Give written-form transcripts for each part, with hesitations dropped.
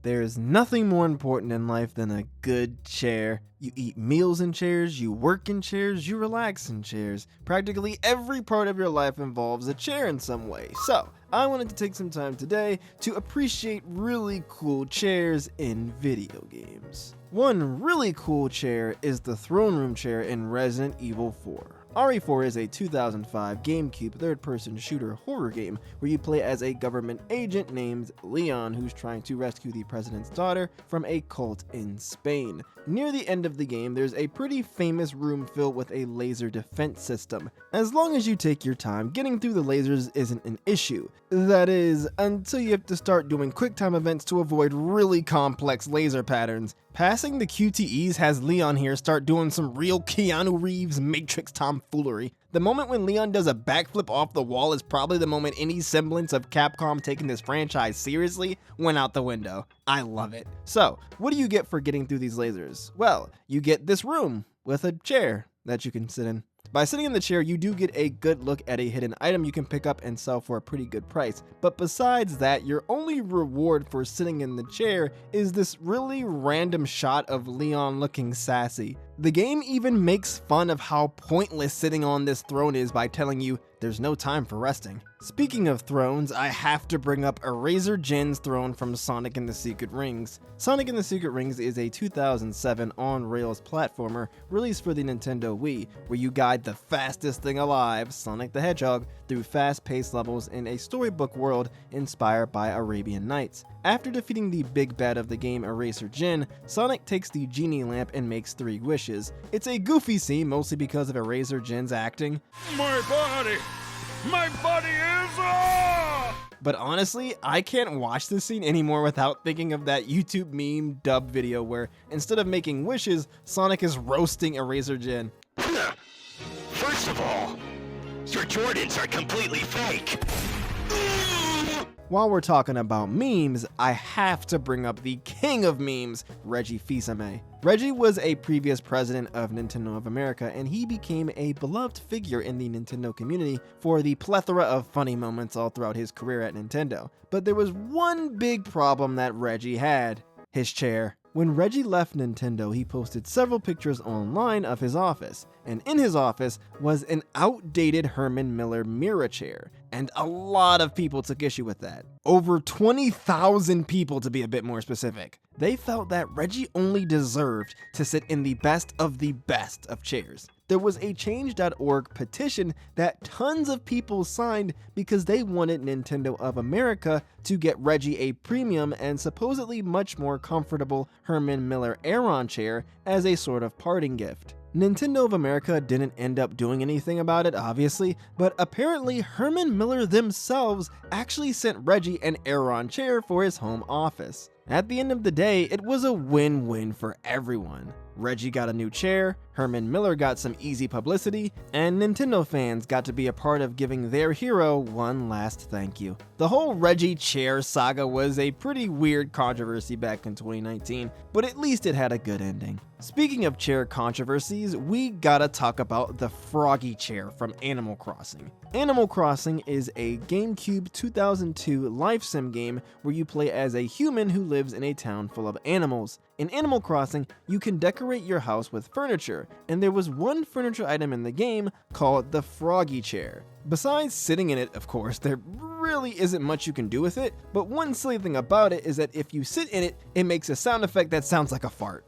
There's nothing more important in life than a good chair. You eat meals in chairs, you work in chairs, you relax in chairs. Practically every part of your life involves a chair in some way. So, I wanted to take some time today to appreciate really cool chairs in video games. One really cool chair is the throne room chair in Resident Evil 4. RE4 is a 2005 GameCube third-person shooter horror game where you play as a government agent named Leon who's trying to rescue the president's daughter from a cult in Spain. Near the end of the game, there's a pretty famous room filled with a laser defense system. As long as you take your time, getting through the lasers isn't an issue. That is, until you have to start doing QuickTime events to avoid really complex laser patterns. Passing the QTEs has Leon here start doing some real Keanu Reeves Matrix tomfoolery. The moment when Leon does a backflip off the wall is probably the moment any semblance of Capcom taking this franchise seriously went out the window. I love it. So, what do you get for getting through these lasers? Well, you get this room with a chair that you can sit in. By sitting in the chair, you do get a good look at a hidden item you can pick up and sell for a pretty good price. But besides that, your only reward for sitting in the chair is this really random shot of Leon looking sassy. The game even makes fun of how pointless sitting on this throne is by telling you there's no time for resting. Speaking of thrones, I have to bring up Eraser Jin's throne from Sonic and the Secret Rings. Sonic and the Secret Rings is a 2007 on-rails platformer released for the Nintendo Wii, where you guide the fastest thing alive, Sonic the Hedgehog, through fast-paced levels in a storybook world inspired by Arabian Nights. After defeating the big bad of the game, Eraser Jin, Sonic takes the genie lamp and makes 3 wishes. It's a goofy scene, mostly because of Eraser Jin's acting. My body is But honestly, I can't watch this scene anymore without thinking of that YouTube meme dub video where instead of making wishes, Sonic is roasting Eraser Jin. First of all, your Jordans are completely fake. While we're talking about memes, I have to bring up the king of memes, Reggie Fils-Aimé. Reggie was a previous president of Nintendo of America, and he became a beloved figure in the Nintendo community for the plethora of funny moments all throughout his career at Nintendo. But there was one big problem that Reggie had: his chair. When Reggie left Nintendo, he posted several pictures online of his office, and in his office was an outdated Herman Miller Mira chair, and a lot of people took issue with that. Over 20,000 people, to be a bit more specific. They felt that Reggie only deserved to sit in the best of chairs. There was a Change.org petition that tons of people signed because they wanted Nintendo of America to get Reggie a premium and supposedly much more comfortable Herman Miller Aeron chair as a sort of parting gift. Nintendo of America didn't end up doing anything about it, obviously, but apparently Herman Miller themselves actually sent Reggie an Aeron chair for his home office. At the end of the day, it was a win-win for everyone. Reggie got a new chair, Herman Miller got some easy publicity, and Nintendo fans got to be a part of giving their hero one last thank you. The whole Reggie chair saga was a pretty weird controversy back in 2019, but at least it had a good ending. Speaking of chair controversies, we gotta talk about the Froggy chair from Animal Crossing. Animal Crossing is a GameCube 2002 life sim game where you play as a human who lives in a town full of animals. In Animal Crossing, you can decorate your house with furniture, and there was one furniture item in the game called the Froggy chair. Besides sitting in it, of course, there really isn't much you can do with it, but one silly thing about it is that if you sit in it, it makes a sound effect that sounds like a fart.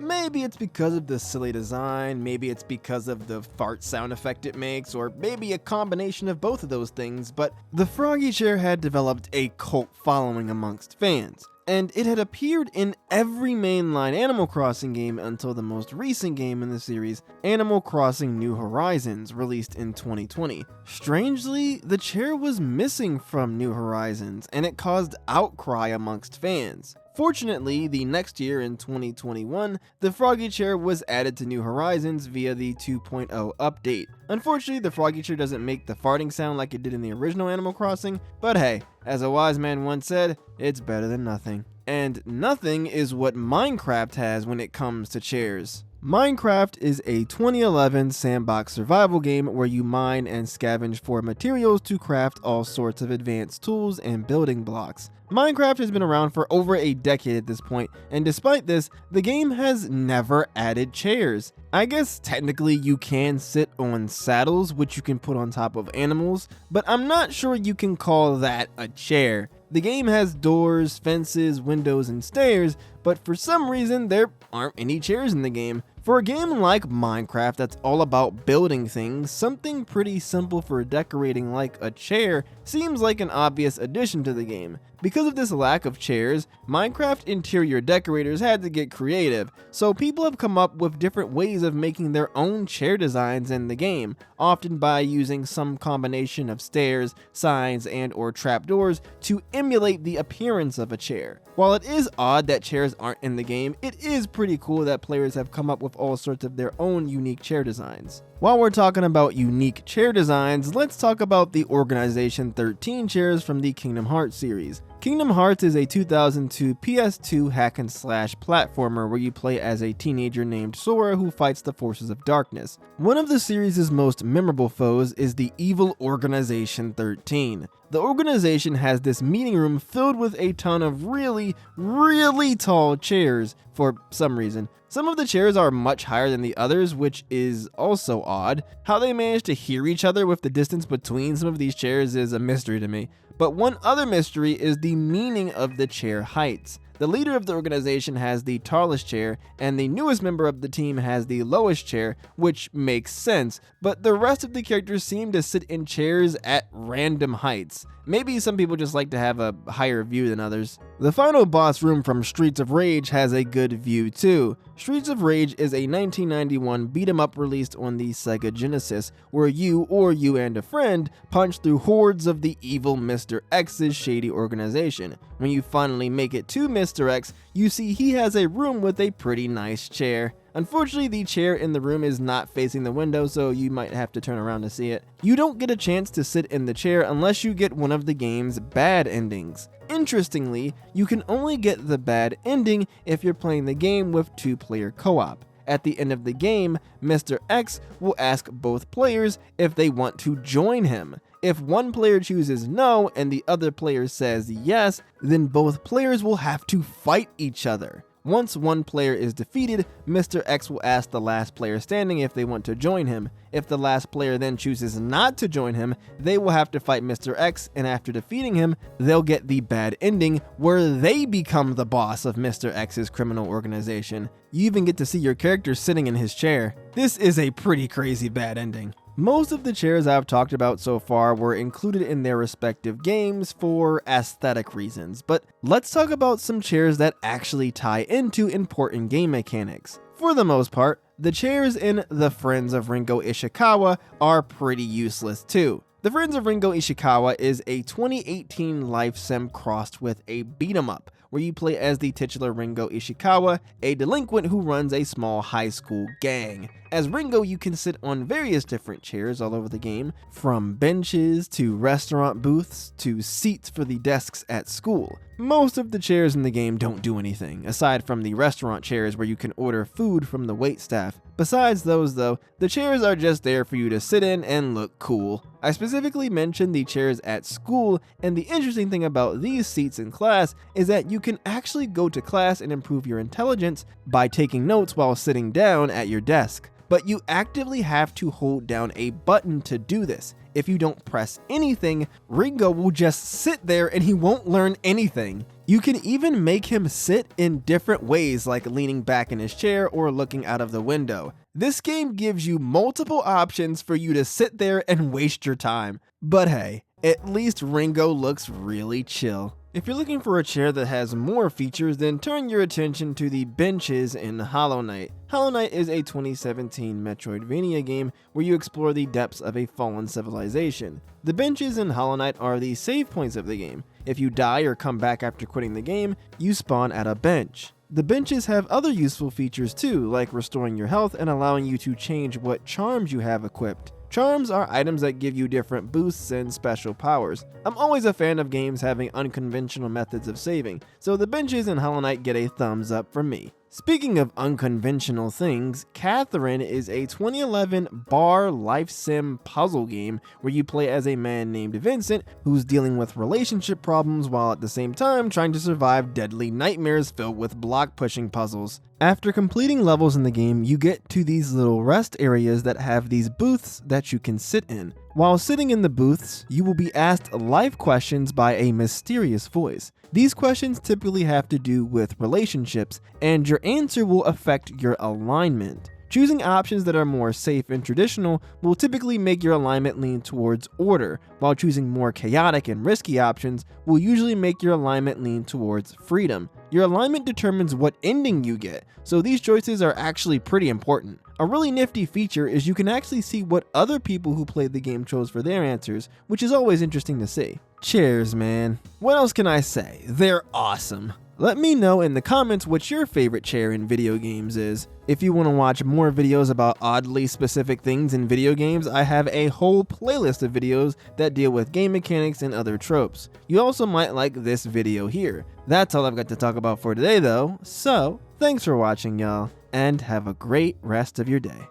Maybe it's because of the silly design, maybe it's because of the fart sound effect it makes, or maybe a combination of both of those things, but the Froggy chair had developed a cult following amongst fans. And it had appeared in every mainline Animal Crossing game until the most recent game in the series, Animal Crossing New Horizons, released in 2020. Strangely, the chair was missing from New Horizons, and it caused outcry amongst fans. Fortunately, the next year in 2021, the Froggy chair was added to New Horizons via the 2.0 update. Unfortunately, the Froggy chair doesn't make the farting sound like it did in the original Animal Crossing, but hey, as a wise man once said, it's better than nothing. And nothing is what Minecraft has when it comes to chairs. Minecraft is a 2011 sandbox survival game where you mine and scavenge for materials to craft all sorts of advanced tools and building blocks. Minecraft has been around for over a decade at this point, and despite this, the game has never added chairs. I guess technically you can sit on saddles, which you can put on top of animals, but I'm not sure you can call that a chair. The game has doors, fences, windows, and stairs, but for some reason there aren't any chairs in the game. For a game like Minecraft that's all about building things, something pretty simple for decorating like a chair seems like an obvious addition to the game. Because of this lack of chairs, Minecraft interior decorators had to get creative, so people have come up with different ways of making their own chair designs in the game, often by using some combination of stairs, signs, and/or trapdoors to emulate the appearance of a chair. While it is odd that chairs aren't in the game, it is pretty cool that players have come up with all sorts of their own unique chair designs. While we're talking about unique chair designs, let's talk about the Organization 13 chairs from the Kingdom Hearts series. Kingdom Hearts is a 2002 PS2 hack-and-slash platformer where you play as a teenager named Sora who fights the forces of darkness. One of the series' most memorable foes is the evil Organization 13. The organization has this meeting room filled with a ton of really tall chairs for some reason. Some of the chairs are much higher than the others, which is also odd. How they manage to hear each other with the distance between some of these chairs is a mystery to me. But one other mystery is the meaning of the chair heights. The leader of the organization has the tallest chair, and the newest member of the team has the lowest chair, which makes sense, but the rest of the characters seem to sit in chairs at random heights. Maybe some people just like to have a higher view than others. The final boss room from Streets of Rage has a good view too. Streets of Rage is a 1991 beat-em-up released on the Sega Genesis, where you and a friend punch through hordes of the evil Mr. X's shady organization. When you finally make it to Mr. X, you see he has a room with a pretty nice chair. Unfortunately, the chair in the room is not facing the window, so you might have to turn around to see it. You don't get a chance to sit in the chair unless you get one of the game's bad endings. Interestingly, you can only get the bad ending if you're playing the game with 2-player co-op. At the end of the game, Mr. X will ask both players if they want to join him. If one player chooses no and the other player says yes, then both players will have to fight each other. Once one player is defeated, Mr. X will ask the last player standing if they want to join him. If the last player then chooses not to join him, they will have to fight Mr. X, and after defeating him, they'll get the bad ending where they become the boss of Mr. X's criminal organization. You even get to see your character sitting in his chair. This is a pretty crazy bad ending. Most of the chairs I've talked about so far were included in their respective games for aesthetic reasons, but let's talk about some chairs that actually tie into important game mechanics. For the most part, the chairs in The Friends of Ringo Ishikawa are pretty useless too. The Friends of Ringo Ishikawa is a 2018 life sim crossed with a beat-em-up, where you play as the titular Ringo Ishikawa, a delinquent who runs a small high school gang. As Ringo, you can sit on various different chairs all over the game, from benches to restaurant booths to seats for the desks at school. Most of the chairs in the game don't do anything, aside from the restaurant chairs where you can order food from the waitstaff. Besides those though, the chairs are just there for you to sit in and look cool. I specifically mentioned the chairs at school, and the interesting thing about these seats in class is that you can actually go to class and improve your intelligence by taking notes while sitting down at your desk. But you actively have to hold down a button to do this. If you don't press anything, Ringo will just sit there and he won't learn anything. You can even make him sit in different ways, like leaning back in his chair or looking out of the window. This game gives you multiple options for you to sit there and waste your time. But hey, at least Ringo looks really chill. If you're looking for a chair that has more features, then turn your attention to the benches in Hollow Knight. Hollow Knight is a 2017 Metroidvania game where you explore the depths of a fallen civilization. The benches in Hollow Knight are the save points of the game. If you die or come back after quitting the game, you spawn at a bench. The benches have other useful features too, like restoring your health and allowing you to change what charms you have equipped. Charms are items that give you different boosts and special powers. I'm always a fan of games having unconventional methods of saving, so the benches in Hollow Knight get a thumbs up from me. Speaking of unconventional things, Catherine is a 2011 bar life sim puzzle game where you play as a man named Vincent who's dealing with relationship problems while at the same time trying to survive deadly nightmares filled with block pushing puzzles. After completing levels in the game, you get to these little rest areas that have these booths that you can sit in. While sitting in the booths, you will be asked life questions by a mysterious voice. These questions typically have to do with relationships, and your answer will affect your alignment. Choosing options that are more safe and traditional will typically make your alignment lean towards order, while choosing more chaotic and risky options will usually make your alignment lean towards freedom. Your alignment determines what ending you get, so these choices are actually pretty important. A really nifty feature is you can actually see what other people who played the game chose for their answers, which is always interesting to see. Chairs, man. What else can I say? They're awesome. Let me know in the comments what your favorite chair in video games is. If you want to watch more videos about oddly specific things in video games, I have a whole playlist of videos that deal with game mechanics and other tropes. You also might like this video here. That's all I've got to talk about for today though, so thanks for watching y'all, and have a great rest of your day.